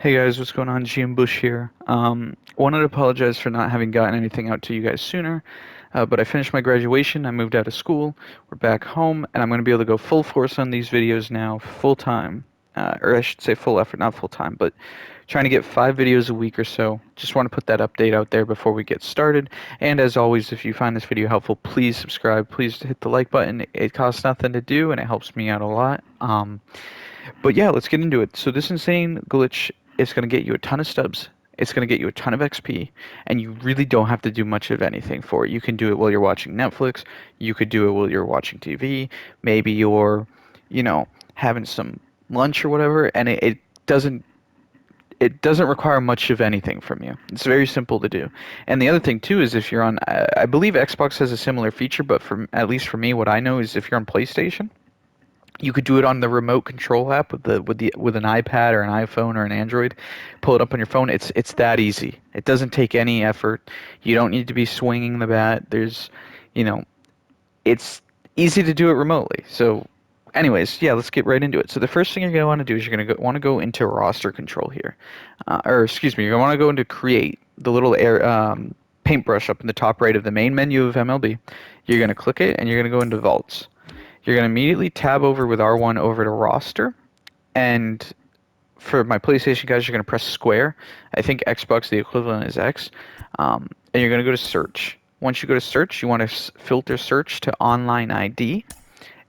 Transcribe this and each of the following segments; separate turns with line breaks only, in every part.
Hey guys, what's going on? GM Bush here. Wanted to apologize for not having gotten anything out to you guys sooner, but I finished my graduation, I moved out of school, we're back home, and I'm going to be able to go full force on these videos now, full time. Or I should say full effort, not full time, but trying to get 5 videos a week or so. Just want to put that update out there before we get started. And as always, if you find this video helpful, please subscribe, please hit the like button. It costs nothing to do, and it helps me out a lot. But yeah, let's get into it. So this insane glitch is going to get you a ton of stubs. It's going to get you a ton of XP, and you really don't have to do much of anything for it. You can do it while you're watching Netflix. You could do it while you're watching TV. Maybe you're, you know, having some lunch or whatever, and it doesn't it doesn't require much of anything from you. It's very simple to do. And the other thing too is if you're on, I believe Xbox has a similar feature, but for at least for me, what I know is if you're on PlayStation, you could do it on the remote control app with an iPad or an iPhone or an Android. Pull it up on your phone. It's that easy. It doesn't take any effort. You don't need to be swinging the bat. You know, it's easy to do it remotely. So, anyways, yeah, let's get right into it. So the first thing you're going to want to do is you're going to want to go into roster control here, or excuse me, you're going to want to go into create the little paintbrush up in the top right of the main menu of MLB. You're going to click it and you're going to go into vaults. You're going to immediately tab over with R1 over to roster, and for my PlayStation guys, you're going to press square. I think Xbox, the equivalent is X. And you're going to go to search. Once you go to search, you want to filter search to online ID,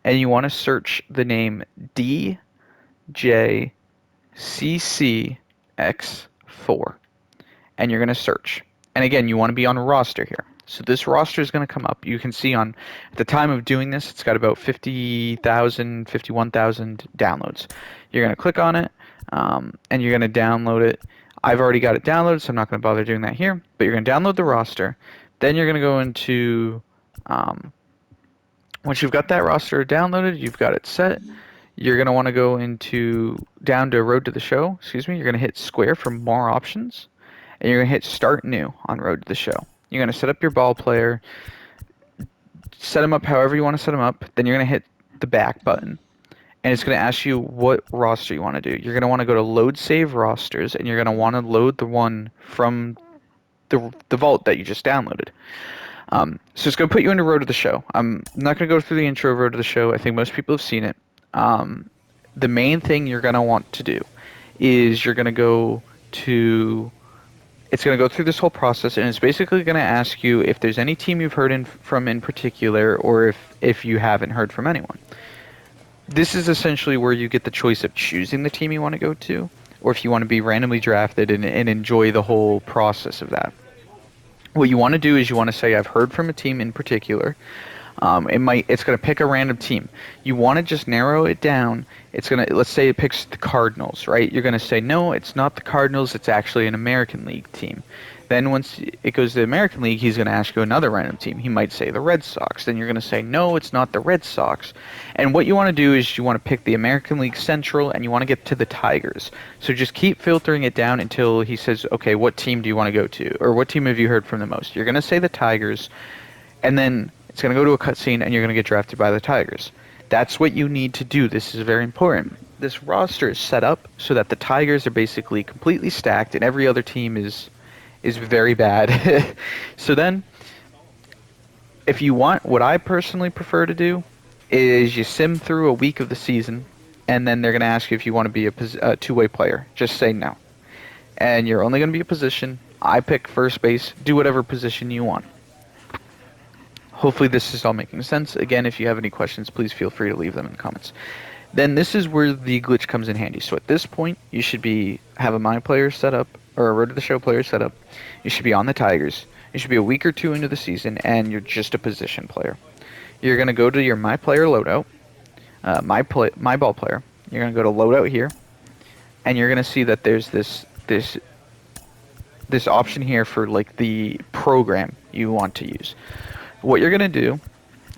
and you want to search the name DJCCX4, and you're going to search. And again, you want to be on a roster here. So this roster is going to come up. You can see on at the time of doing this, it's got about 50,000, 51,000 downloads. You're going to click on it, and you're going to download it. I've already got it downloaded, so I'm not going to bother doing that here. But you're going to download the roster. Then you're going to go into, once you've got that roster downloaded, you've got it set. You're going to want to go down to Road to the Show. Excuse me. You're going to hit square for more options, and you're going to hit Start New on Road to the Show. You're going to set up your ball player, set them up however you want to set them up. Then you're going to hit the back button, and it's going to ask you what roster you want to do. You're going to want to go to Load Save Rosters, and you're going to want to load the one from the vault that you just downloaded. So it's going to put you into Road to the Show. I'm not going to go through the intro of Road to the Show. I think most people have seen it. The main thing you're going to want to do is you're going to go to... It's going to go through this whole process, and it's basically going to ask you if there's any team you've heard from in particular, or if you haven't heard from anyone. This is essentially where you get the choice of choosing the team you want to go to, or if you want to be randomly drafted and enjoy the whole process of that. What you want to do is you want to say, I've heard from a team in particular. It's going to pick a random team. You want to just narrow it down. Let's say it picks the Cardinals, right? You're going to say, no, it's not the Cardinals. It's actually an American League team. Then once it goes to the American League, he's going to ask you another random team. He might say the Red Sox. Then you're going to say, no, it's not the Red Sox. And what you want to do is you want to pick the American League Central, and you want to get to the Tigers. So just keep filtering it down until he says, okay, what team do you want to go to? Or what team have you heard from the most? You're going to say the Tigers, and then it's going to go to a cutscene, and you're going to get drafted by the Tigers. That's what you need to do. This is very important. This roster is set up so that the Tigers are basically completely stacked, and every other team is very bad. So then, if you want, what I personally prefer to do is you sim through a week of the season, and then they're going to ask you if you want to be a two-way player. Just say no. And you're only going to be a position. I pick first base. Do whatever position you want. Hopefully this is all making sense. Again, if you have any questions, please feel free to leave them in the comments. Then this is where the glitch comes in handy. So at this point, you should have a My Player set up, or a Road to the Show player set up. You should be on the Tigers. You should be a week or two into the season, and you're just a position player. You're going to go to your My Player loadout, My Ball Player. You're going to go to loadout here, and you're going to see that there's this option here for like the program you want to use. What you're going to do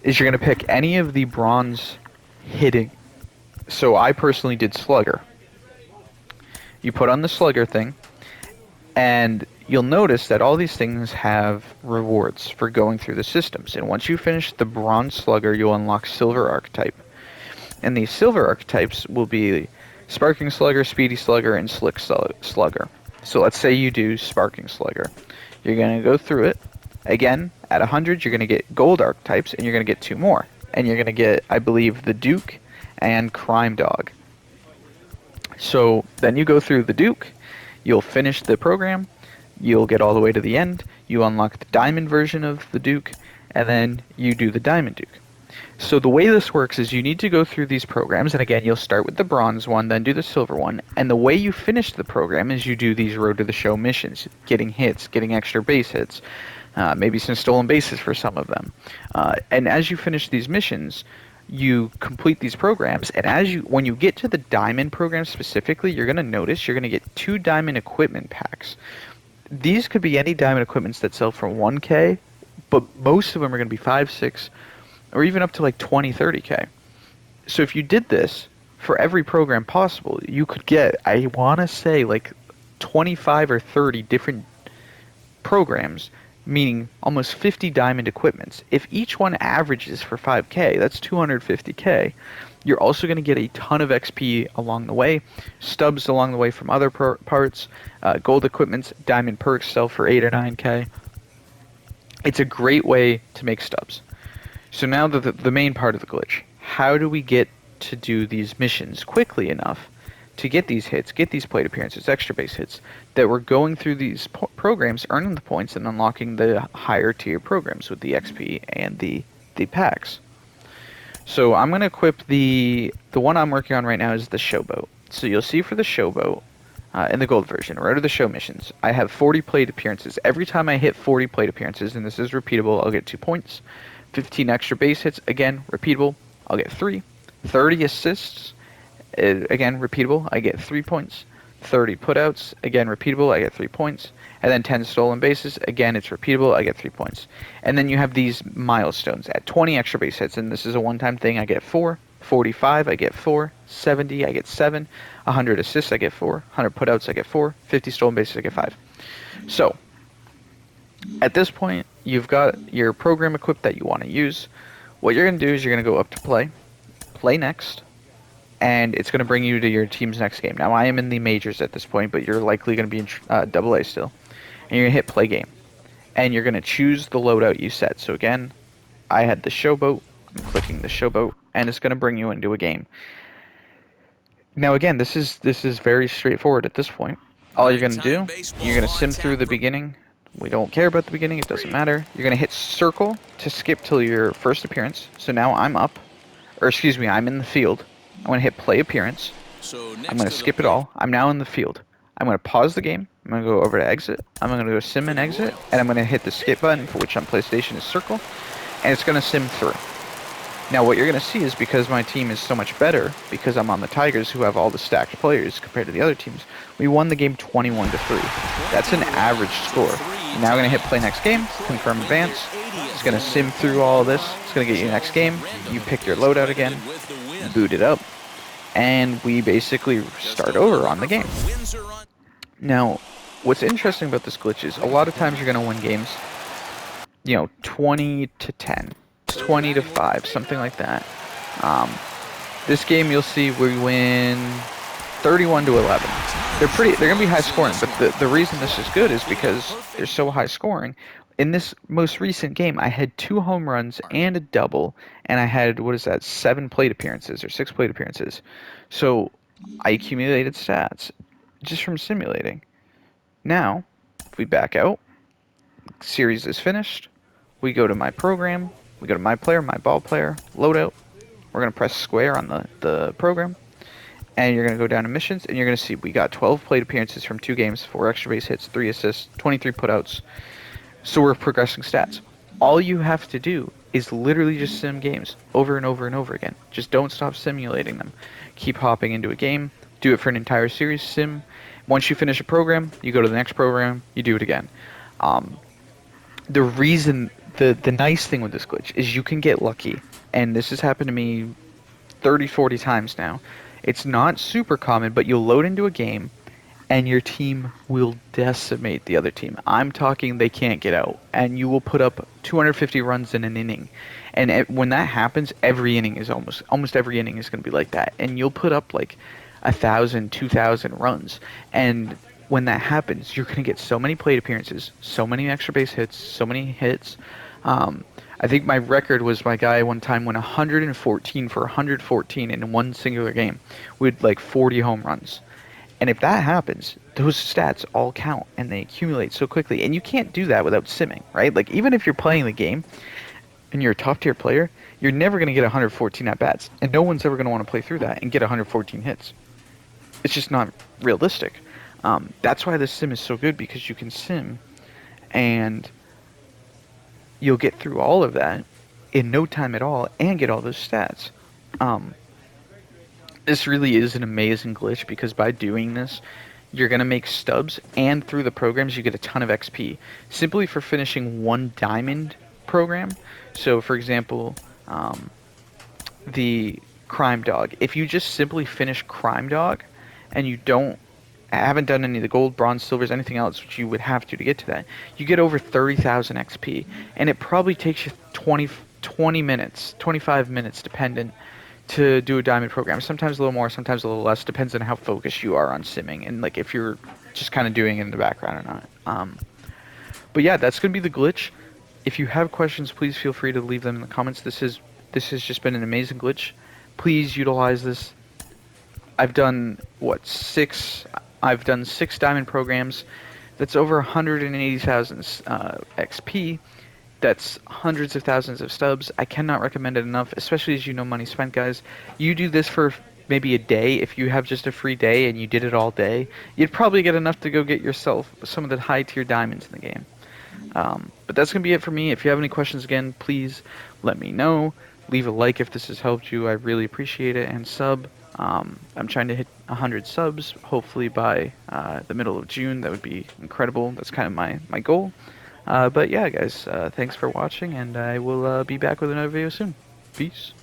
is you're going to pick any of the bronze hitting. So I personally did Slugger. You put on the Slugger thing, and you'll notice that all these things have rewards for going through the systems. And once you finish the Bronze Slugger, you'll unlock Silver Archetype. And these Silver Archetypes will be Sparking Slugger, Speedy Slugger, and Slick Slugger. So let's say you do Sparking Slugger. You're going to go through it. Again, at 100, you're going to get gold archetypes, and you're going to get 2 more. And you're going to get, I believe, the Duke and Crime Dog. So then you go through the Duke, you'll finish the program, you'll get all the way to the end, you unlock the Diamond version of the Duke, and then you do the Diamond Duke. So the way this works is you need to go through these programs, and again, you'll start with the bronze one, then do the silver one, and the way you finish the program is you do these Road to the Show missions, getting hits, getting extra base hits, maybe some stolen bases for some of them. And as you finish these missions, you complete these programs, and when you get to the Diamond program specifically, you're going to notice you're going to get 2 Diamond equipment packs. These could be any Diamond equipments that sell for 1K, but most of them are going to be 5, 6, or even up to like 20, 30K. So if you did this for every program possible, you could get, I want to say, like 25 or 30 different programs, meaning almost 50 Diamond equipments. If each one averages for 5K, that's 250K. You're also going to get a ton of XP along the way, stubs along the way from other parts, gold equipments, Diamond perks sell for 8 or 9K. It's a great way to make stubs. So now the main part of the glitch. How do we get to do these missions quickly enough to get these hits, get these plate appearances, extra base hits, that we're going through these programs, earning the points, and unlocking the higher tier programs with the XP and the packs? So I'm going to equip the one I'm working on right now is the Showboat. So you'll see for the Showboat, in the gold version, Road to the Show missions, I have 40 plate appearances. Every time I hit 40 plate appearances, and this is repeatable, I'll get 2 points. 15 extra base hits, again, repeatable, I'll get 3. 30 assists, again, repeatable, I get 3 points. 30 putouts, again, repeatable, I get 3 points. And then 10 stolen bases, again, it's repeatable, I get 3 points. And then you have these milestones. At 20 extra base hits, and this is a one-time thing, I get 4. 45, I get 4. 70, I get 7. 100 assists, I get 4. 100 putouts, I get 4. 50 stolen bases, I get 5. So, at this point, you've got your program equipped that you want to use. What you're going to do is you're going to go up to play next, and it's going to bring you to your team's next game. Now, I am in the majors at this point, but you're likely going to be in AA still. And you're going to hit play game. And you're going to choose the loadout you set. So again, I had the Showboat. I'm clicking the Showboat, and it's going to bring you into a game. Now again, this is very straightforward at this point. All you're going to do, you're going to sim through the beginning. We don't care about the beginning, it doesn't matter. You're going to hit circle to skip till your first appearance. So now I'm up, or excuse me, I'm in the field. I'm going to hit play appearance. I'm going to skip it all. I'm now in the field. I'm going to pause the game. I'm going to go over to exit. I'm going to go sim and exit, and I'm going to hit the skip button, for which on PlayStation is circle, and it's going to sim through. Now what you're going to see is because my team is so much better, because I'm on the Tigers who have all the stacked players compared to the other teams, we won the game 21-3. That's an average score. Now we're going to hit play next game, confirm advance. It's going to sim through all of this. It's going to get you next game. You pick your loadout again, boot it up, and we basically start over on the game. Now, what's interesting about this glitch is a lot of times you're going to win games, 20-10, 20-5, something like that. This game you'll see we win 31-11. They're going to be high scoring, but the reason this is good is because they're so high scoring. In this most recent game, I had 2 home runs and a double, and I had, 7 plate appearances or 6 plate appearances. So I accumulated stats just from simulating. Now, if we back out, series is finished. We go to my program. We go to my player, my ball player, loadout. We're going to press square on the program. And you're going to go down to missions, and you're going to see we got 12 plate appearances from 2 games, 4 extra base hits, 3 assists, 23 putouts. So we're progressing stats. All you have to do is literally just sim games over and over and over again. Just don't stop simulating them. Keep hopping into a game. Do it for an entire series. Sim. Once you finish a program, you go to the next program. You do it again. The nice thing with this glitch is you can get lucky. And this has happened to me 30, 40 times now. It's not super common, but you'll load into a game, and your team will decimate the other team. I'm talking they can't get out, and you will put up 250 runs in an inning. And when that happens, every inning is almost every inning is going to be like that. And you'll put up like 1,000, 2,000 runs. And when that happens, you're going to get so many plate appearances, so many extra base hits, so many hits. Um, I think my record was my guy one time went 114 for 114 in one singular game with like 40 home runs. And if that happens, those stats all count and they accumulate so quickly. And you can't do that without simming, right? Like even if you're playing the game and you're a top tier player, you're never going to get 114 at bats. And no one's ever going to want to play through that and get 114 hits. It's just not realistic. That's why the sim is so good, because you can sim and you'll get through all of that in no time at all and get all those stats. Um, this really is an amazing glitch, because by doing this, you're going to make stubs, and through the programs, you get a ton of XP simply for finishing one diamond program. So, for example, the Crime Dog. If you just simply finish Crime Dog and you haven't done any of the gold, bronze, silvers, anything else, which you would have to get to that, you get over 30,000 XP. And it probably takes you 20 minutes, 25 minutes, dependent, to do a diamond program. Sometimes a little more, sometimes a little less. Depends on how focused you are on simming and like if you're just kind of doing it in the background or not. But yeah, that's gonna be the glitch. If you have questions, please feel free to leave them in the comments. This has just been an amazing glitch. Please utilize this. I've done I've done 6 diamond programs. That's over 180,000 XP. That's hundreds of thousands of stubs. I cannot recommend it enough, especially as you know money spent, guys. You do this for maybe a day. If you have just a free day and you did it all day, you'd probably get enough to go get yourself some of the high tier diamonds in the game. But that's going to be it for me. If you have any questions, again, please let me know. Leave a like if this has helped you. I really appreciate it. And sub. I'm trying to hit 100 subs, hopefully by the middle of June. That would be incredible. That's kind of my goal. But yeah, guys, thanks for watching, and I will be back with another video soon. Peace.